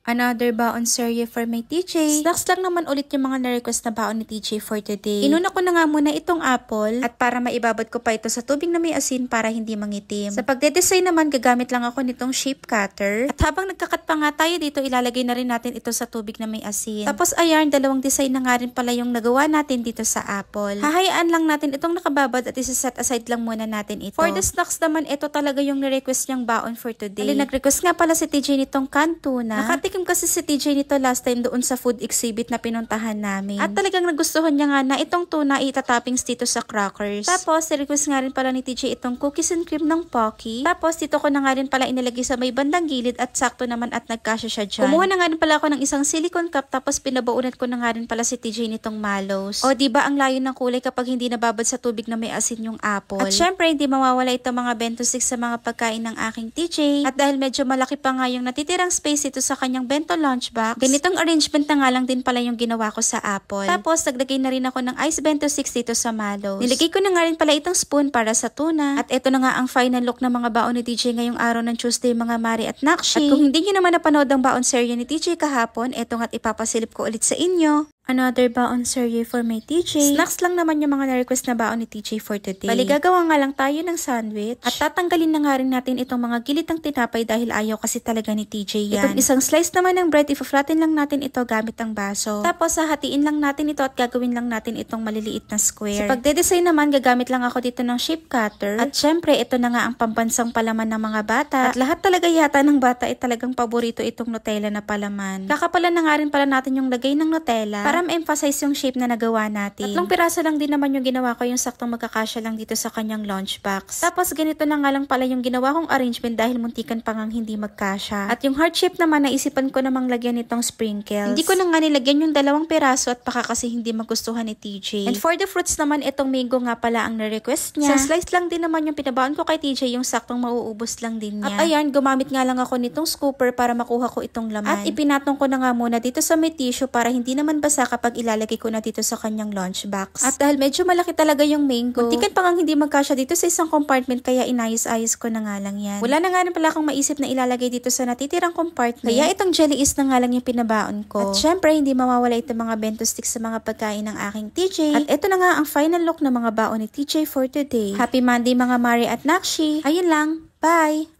Another baon serye for my TJ. Snacks lang naman ulit yung mga na-request na baon ni TJ for today. Inuna ko na nga muna itong apple at para maibabad ko pa ito sa tubig na may asin para hindi mangitim. Sa pagde-design naman gagamit lang ako nitong shape cutter. At habang nagkakat pa nga tayo dito, ilalagay na rin natin ito sa tubig na may asin. Tapos ayan, dalawang design na nga rin pala yung nagawa natin dito sa apple. Hahayaan lang natin itong nakababad at isa-set aside lang muna natin ito. For the snacks naman, ito talaga yung ni-request niyang baon for today. Nag-request nga pala si TJ nitong canned tuna. Kasi si TJ nito last time doon sa food exhibit na pinuntahan namin. At talagang nagustuhan niya nga na itong tuna itatoppings dito sa crackers. Tapos, request nga rin pala ni TJ itong cookies and cream ng Pocky. Tapos, dito ko na nga rin pala inilagay sa may bandang gilid at sakto naman at nagkasya siya dyan. Kumuha na nga rin pala ako ng isang silicone cup tapos pinabaunat ko na nga rin pala si TJ nitong mallows. O diba ang layo ng kulay kapag hindi nababad sa tubig na may asin yung apple. At syempre, hindi mawawala itong mga bento sticks sa mga pagkain ng aking TJ. At dahil medyo malaki pa nga yung natitirang space ito sa kanyang bento lunchbox. Ganitong arrangement na nga lang din pala yung ginawa ko sa apple. Tapos, naglagay na rin ako ng ice bento 6 dito sa mallows. Nilagay ko na nga rin pala itong spoon para sa tuna. At ito na nga ang final look ng mga baon ni TJ ngayong araw ng Tuesday, mga Mari at Nakshi. At kung hindi nyo naman napanood ang baon serye ni TJ kahapon, eto nga't ipapasilip ko ulit sa inyo. Another baon serye for my TJ. Snacks lang naman yung mga na-request na baon ni TJ for today. Bali, gagawa nga lang tayo ng sandwich. At tatanggalin na nga rin natin itong mga gilitang tinapay dahil ayaw kasi talaga ni TJ yan. Itong isang slice naman ng bread, ifaflatten lang natin ito gamit ang baso. Tapos, hahatiin lang natin ito at gagawin lang natin itong maliliit na square. Sa pagde-design naman, gagamit lang ako dito ng shape cutter. At syempre, ito na nga ang pambansang palaman ng mga bata. At lahat talaga yata ng bata ay talagang paborito itong Nutella na palaman. Kakapalan na nga rin pala natin yung lagay ng Nutella para ma-emphasize yung shape na nagawa natin. 3 piraso lang din naman yung ginawa ko, yung saktong magkakasya lang dito sa kanyang lunchbox. Tapos ganito na nga lang pala yung ginawa kong arrangement dahil muntikan pa ngang hindi magkasya. At yung heart shape naman, naisipan ko namang lagyan nitong sprinkles. Hindi ko na nga nilagyan yung 2 piraso at baka kasi hindi magustuhan ni TJ. And for the fruits naman, itong mango nga pala ang na-request niya. Sa slice lang din naman yung pinabaon ko kay TJ, yung saktong mauubos lang din niya. At ayan, gumamit nga lang ako nitong scooper para makuha ko itong laman. At ipinatong ko na nga muna dito sa may tissue para hindi naman basa kapag ilalagay ko na dito sa kanyang lunchbox. At dahil medyo malaki talaga yung mango, muntikan pa nga hindi magkasya dito sa isang compartment kaya inayos-ayos ko na nga lang yan. Wala na nga rin pala akong maisip na ilalagay dito sa natitirang compartment. Kaya itong jelly is na nga lang yung pinabaon ko. At syempre, hindi mawawala itong mga bento sticks sa mga pagkain ng aking TJ. At ito na nga ang final look ng mga baon ni TJ for today. Happy Monday mga Mari at Nakshi! Ayun lang! Bye!